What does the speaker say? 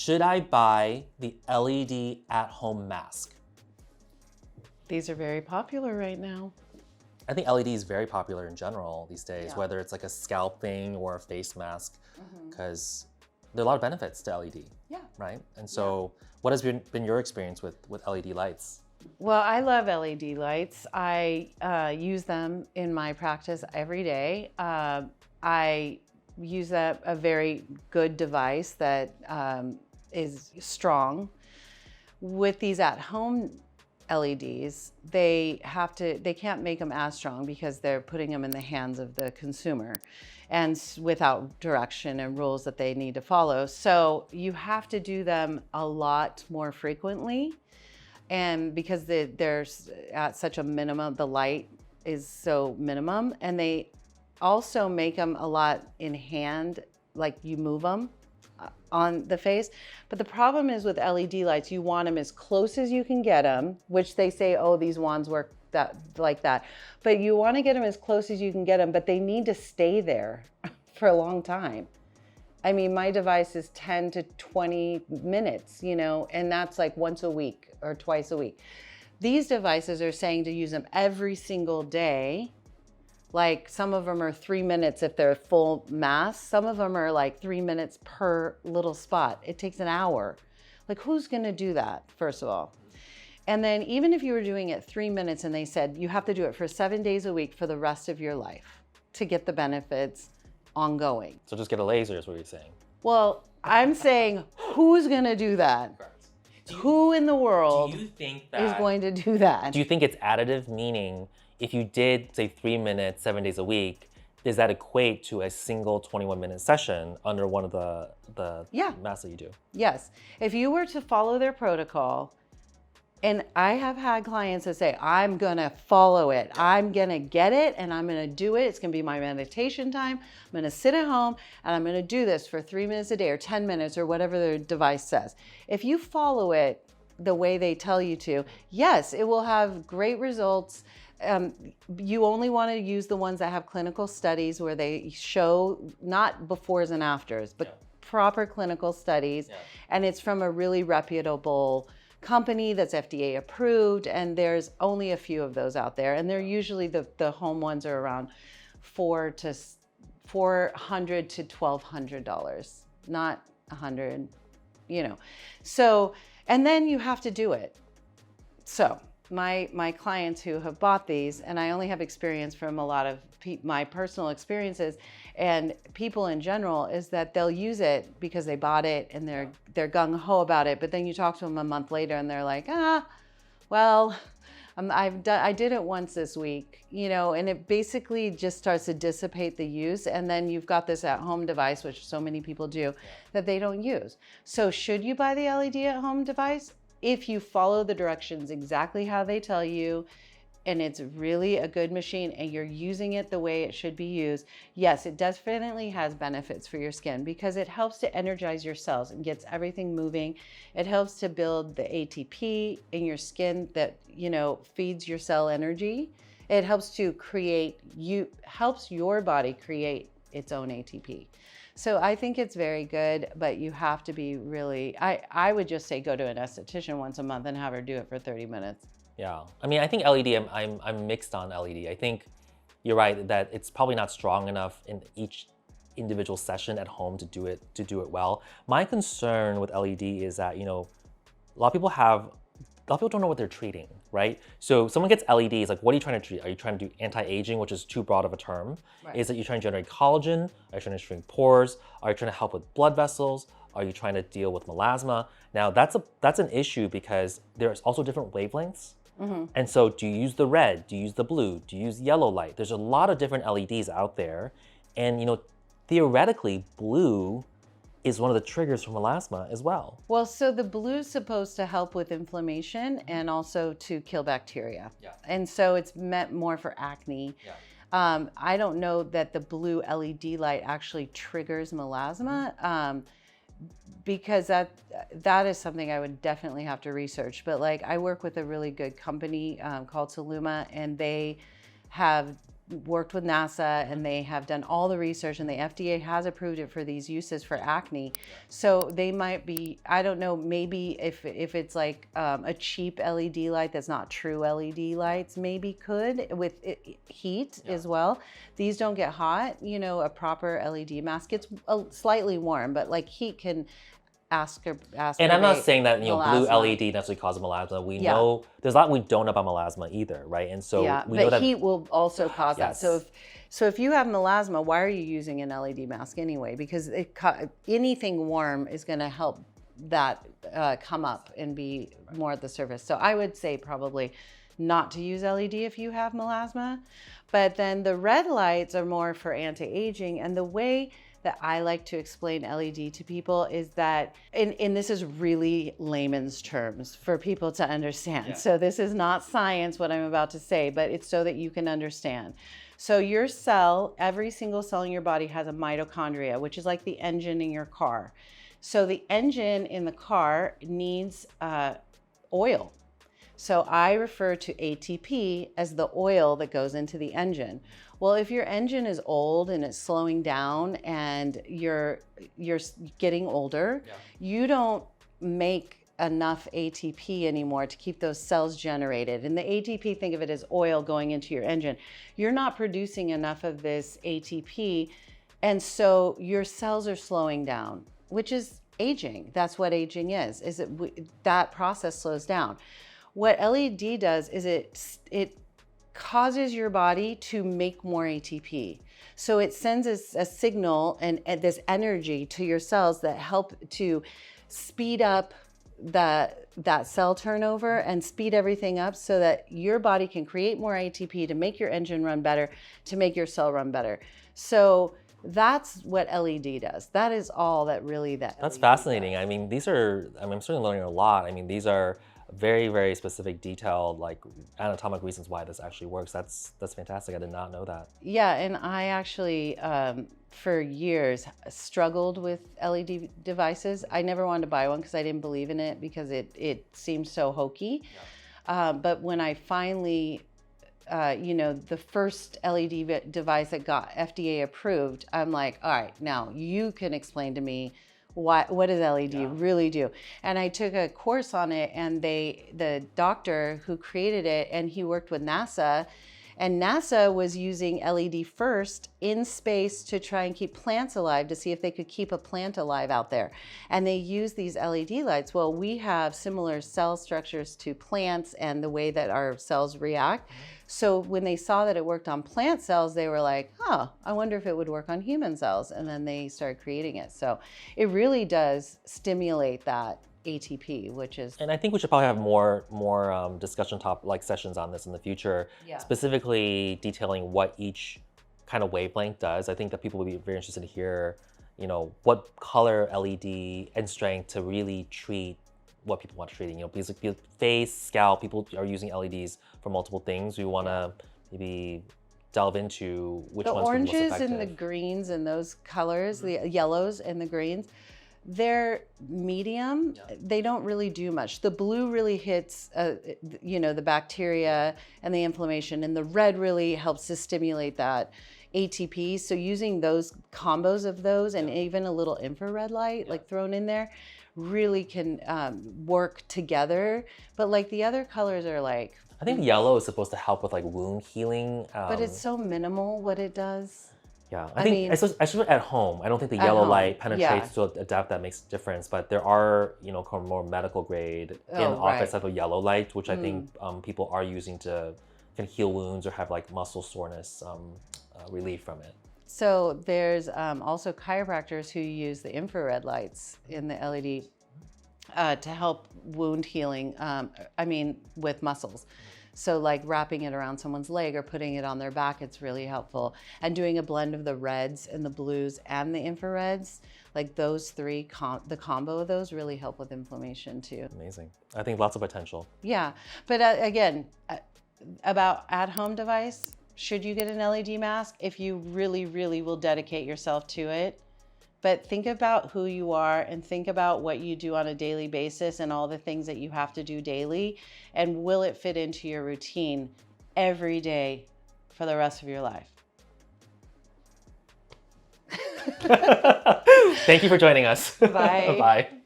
Should I buy the LED at-home mask? These are very popular right now. I think LED is very popular in general these days, Yeah. whether it's like a scalp thing or a face mask, because there are a lot of benefits to LED, Yeah. right? And so what has been your experience with LED lights? Well, I love LED lights. I use them in my practice every day. I use a very good device that is strong. With these at-home LEDs, they can't make them as strong because they're putting them in the hands of the consumer and without direction and rules that they need to follow. So you have to do them a lot more frequently. And because they're at such a minimum, the light is so minimum, and they also make them a lot in hand, like you move them on the face. But the problem is with LED lights, you want them as close as you can get them, which they say, oh, these wands work like that. But you want to get them as close as you can get them, but they need to stay there for a long time. I mean, my device is 10 to 20 minutes, and that's like once a week or twice a week. These devices are saying to use them every single day. Like some of them are 3 minutes if they're full mass. Some of them are like 3 minutes per little spot. It takes an hour. Like, who's gonna do that, first of all? And then even if you were doing it 3 minutes and they said you have to do it for 7 days a week for the rest of your life to get the benefits ongoing. So just get a laser is what you're saying. Well, I'm saying, who's gonna do that? Who in the world Do you think is going to do that? Do you think it's additive, meaning if you did, say, 3 minutes, 7 days a week, does that equate to a single 21-minute session under one of the masks that you do? Yes. If you were to follow their protocol, and I have had clients that say, I'm gonna follow it. I'm gonna get it and I'm gonna do it. It's gonna be my meditation time. I'm gonna sit at home and I'm gonna do this for 3 minutes a day or 10 minutes or whatever their device says. If you follow it the way they tell you to, yes, it will have great results. You only want to use the ones that have clinical studies where they show not befores and afters, but proper clinical studies. And it's from a really reputable company that's FDA approved, and there's only a few of those out there, and they're usually the home ones are around $400 to $1,200, not $100, So, and then you have to do it. So my clients who have bought these, and I only have experience from a lot of my personal experiences and people in general, is that they'll use it because they bought it and they're gung-ho about it, but then you talk to them a month later and they're like, well, I did it once this week, and it basically just starts to dissipate the use, and then you've got this at-home device, which so many people do, that they don't use. So should you buy the LED at-home device? If you follow the directions exactly how they tell you, and it's really a good machine and you're using it the way it should be used, yes, it definitely has benefits for your skin because it helps to energize your cells and gets everything moving. It helps to build the ATP in your skin that, feeds your cell energy. It helps helps your body create its own ATP. So I think it's very good, but you have to be really, I would just say go to an esthetician once a month and have her do it for 30 minutes. Yeah, I mean, I think LED, I'm mixed on LED. I think you're right that it's probably not strong enough in each individual session at home to do it well. My concern with LED is that, a lot of people don't know what they're treating, right? So someone gets LEDs, like, what are you trying to treat? Are you trying to do anti-aging, which is too broad of a term? Right. Is it you're trying to generate collagen? Are you trying to shrink pores? Are you trying to help with blood vessels? Are you trying to deal with melasma? Now that's an issue because there's also different wavelengths. Mm-hmm. And so do you use the red? Do you use the blue? Do you use yellow light? There's a lot of different LEDs out there. And theoretically, blue is one of the triggers for melasma as well. Well, so the blue is supposed to help with inflammation and also to kill bacteria. Yeah. And so it's meant more for acne. Yeah. I don't know that the blue LED light actually triggers melasma. Because that is something I would definitely have to research. But I work with a really good company called Saluma, and they have worked with NASA and they have done all the research, and the FDA has approved it for these uses for acne. So they might be, I don't know, maybe if it's like a cheap LED light that's not true LED lights, maybe could with heat as well. These don't get hot, you know, a proper LED mask gets slightly warm, but like heat can and I'm not saying that, you know, blue melasma. LED necessarily causes melasma. We know there's a lot we don't know about melasma either, right? And so we know but that heat will also cause that. Yes. So if you have melasma, why are you using an LED mask anyway? Because anything warm is going to help that come up and be more at the surface. So I would say probably not to use LED if you have melasma. But then the red lights are more for anti-aging, and the way that I like to explain LED to people is that, and this is really layman's terms for people to understand. Yeah. So this is not science, what I'm about to say, but it's so that you can understand. So your cell, every single cell in your body has a mitochondria, which is like the engine in your car. So the engine in the car needs oil. So I refer to ATP as the oil that goes into the engine. Well, if your engine is old and it's slowing down and you're getting older, you don't make enough ATP anymore to keep those cells generated. And the ATP, think of it as oil going into your engine. You're not producing enough of this ATP, and so your cells are slowing down, which is aging. That's what aging is that process slows down. What LED does is it causes your body to make more ATP. So it sends a signal and this energy to your cells that help to speed up that cell turnover and speed everything up so that your body can create more ATP to make your engine run better, to make your cell run better. So that's what LED does. That is all that really that That's LED fascinating. does. I mean, I'm certainly learning a lot. I mean, these are very, very specific, detailed, like anatomic reasons why this actually works. That's fantastic. I did not know that. Yeah, and I actually, for years, struggled with LED devices. I never wanted to buy one because I didn't believe in it because it seemed so hokey. But when I finally, the first LED device that got FDA approved, I'm like, all right, now you can explain to me what does LED really do? And I took a course on it, and the doctor who created it, and he worked with NASA, and NASA was using LED first in space to try and keep plants alive, to see if they could keep a plant alive out there. And they used these LED lights. Well, we have similar cell structures to plants and the way that our cells react. So when they saw that it worked on plant cells, they were like, oh, I wonder if it would work on human cells. And then they started creating it. So it really does stimulate that ATP, which is... And I think we should probably have more discussion sessions on this in the future, specifically detailing what each kind of wavelength does. I think that people would be very interested to hear, you know, what color LED and strength to really treat what people want to treat. You know, because face, scalp, people are using LEDs for multiple things. We want to maybe delve into which ones are most effective. The oranges and the greens and those colors, the yellows and the greens, they're medium. They don't really do much. The blue really hits, the bacteria and the inflammation, and the red really helps to stimulate that ATP. So using those combos of those and even a little infrared light like thrown in there really can work together. But like the other colors are like... I think yellow is supposed to help with like wound healing. But it's so minimal what it does. Yeah, I think especially at home, I don't think the yellow light penetrates to a depth that makes a difference. But there are, more medical grade in-office type of yellow light, which I think people are using to can heal wounds or have like muscle soreness relief from it. So there's also chiropractors who use the infrared lights in the LED to help wound healing, with muscles. So like wrapping it around someone's leg or putting it on their back, it's really helpful. And doing a blend of the reds and the blues and the infrareds, like those three, the combo of those really help with inflammation too. Amazing. I think lots of potential. Yeah, but again, about at-home device, should you get an LED mask? If you really, really will dedicate yourself to it. But think about who you are and think about what you do on a daily basis and all the things that you have to do daily. And will it fit into your routine every day for the rest of your life. Thank you for joining us. Bye. Bye.